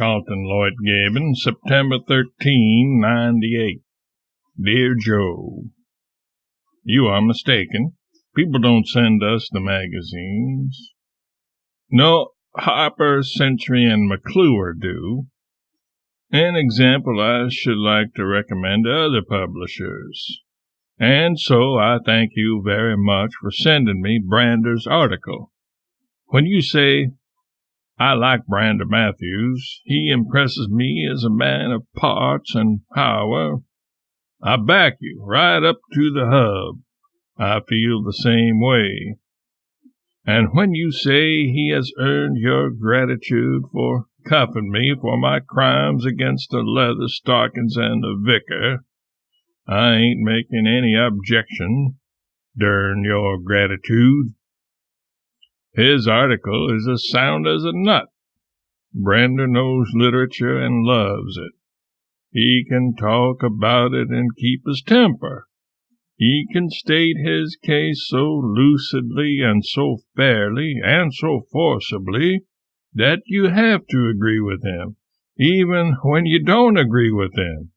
Carlton Lloyd Gaben, September 13, 98. Dear Joe, you are mistaken. People don't send us the magazines. No, Harper, Century, and McClure do. An example I should like to recommend to other publishers. And so I thank you very much for sending me Brander's article. When you say, I like Brander Matthews, he impresses me as a man of parts and power, I back you right up to the hub. I feel the same way. And when you say he has earned your gratitude for cuffing me for my crimes against the leather stockings and the vicar, I ain't making any objection, dern your gratitude. His article is as sound as a nut. Brander knows literature and loves it. He can talk about it and keep his temper. He can state his case so lucidly and so fairly and so forcibly that you have to agree with him, even when you don't agree with him.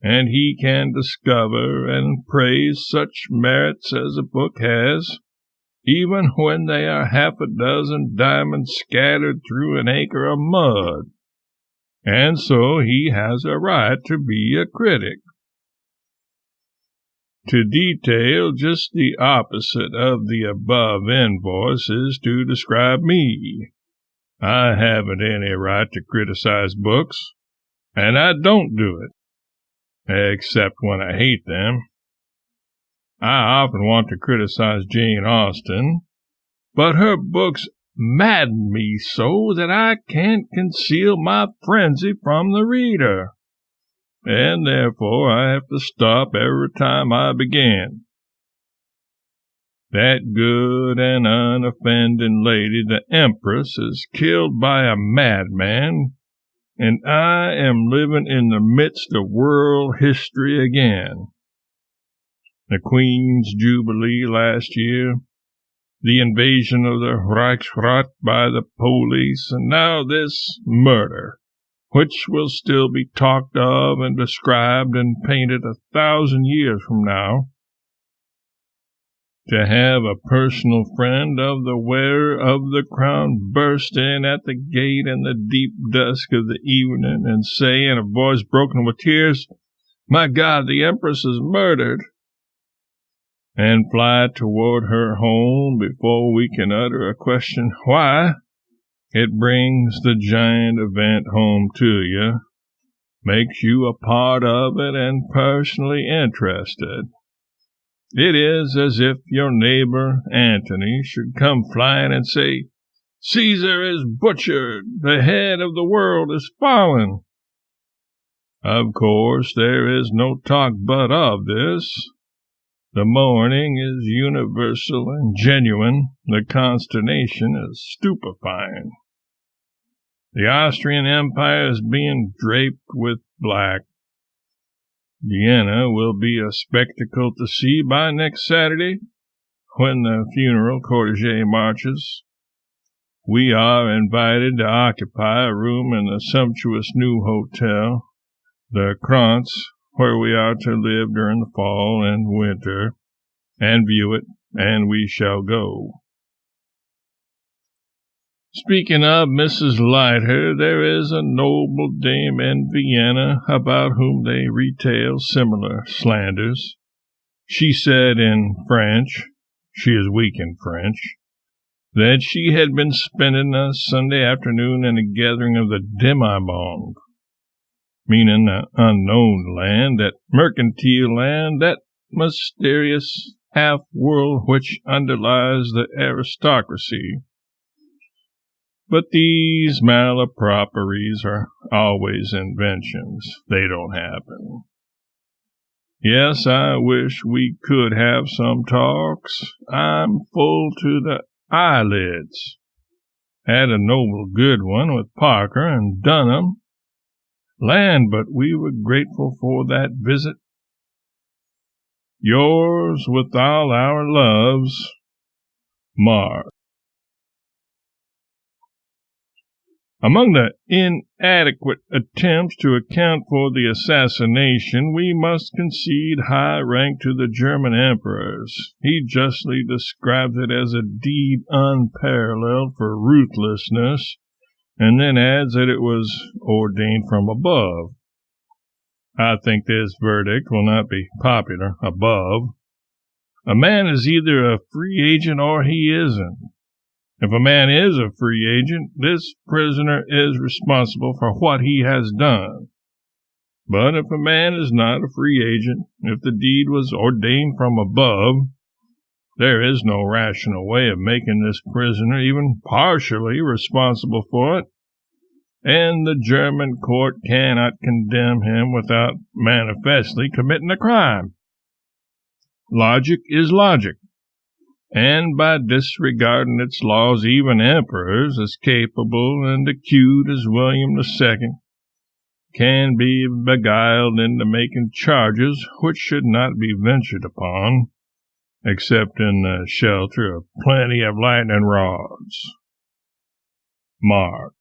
And he can discover and praise such merits as a book has, even when they are half a dozen diamonds scattered through an acre of mud. And so he has a right to be a critic. To detail just the opposite of the above invoice is to describe me. I haven't any right to criticize books, and I don't do it, except when I hate them. I often want to criticize Jane Austen, but her books madden me so that I can't conceal my frenzy from the reader, and therefore I have to stop every time I begin. That good and unoffending lady, the Empress, is killed by a madman, and I am living in the midst of world history again. The Queen's Jubilee last year, the invasion of the Reichsrat by the police, and now this murder, which will still be talked of and described and painted 1,000 years from now. To have a personal friend of the wearer of the crown burst in at the gate in the deep dusk of the evening and say in a voice broken with tears, "My God, the Empress is murdered," and fly toward her home before we can utter a question why, it brings the giant event home to you, makes you a part of it and personally interested. It is as if your neighbor Antony should come flying and say, "Caesar is butchered, the head of the world is fallen." Of course, there is no talk but of this. The mourning is universal and genuine. The consternation is stupefying. The Austrian Empire is being draped with black. Vienna will be a spectacle to see by next Saturday, when the funeral cortege marches. We are invited to occupy a room in the sumptuous new hotel, the Krantz, where we are to live during the fall and winter, and view it, and we shall go. Speaking of Mrs. Leiter, there is a noble dame in Vienna about whom they retail similar slanders. She said in French, she is weak in French, that she had been spending a Sunday afternoon in a gathering of the demi-monde, meaning the unknown land, that mercantile land, that mysterious half-world which underlies the aristocracy. But these malaproperies are always inventions. They don't happen. Yes, I wish we could have some talks. I'm full to the eyelids. Had a noble good one with Parker and Dunham. Land, but we were grateful for that visit. Yours with all our loves, Mark. Among the inadequate attempts to account for the assassination, we must concede high rank to the German emperors. He justly describes it as a deed unparalleled for ruthlessness, and then adds that it was ordained from above. I think this verdict will not be popular. Above. A man is either a free agent or he isn't. If a man is a free agent, this prisoner is responsible for what he has done. But if a man is not a free agent, if the deed was ordained from above, there is no rational way of making this prisoner even partially responsible for it, and the German court cannot condemn him without manifestly committing a crime. Logic is logic. And by disregarding its laws, even emperors as capable and acute as William II can be beguiled into making charges which should not be ventured upon, except in the shelter of plenty of lightning rods. Mark.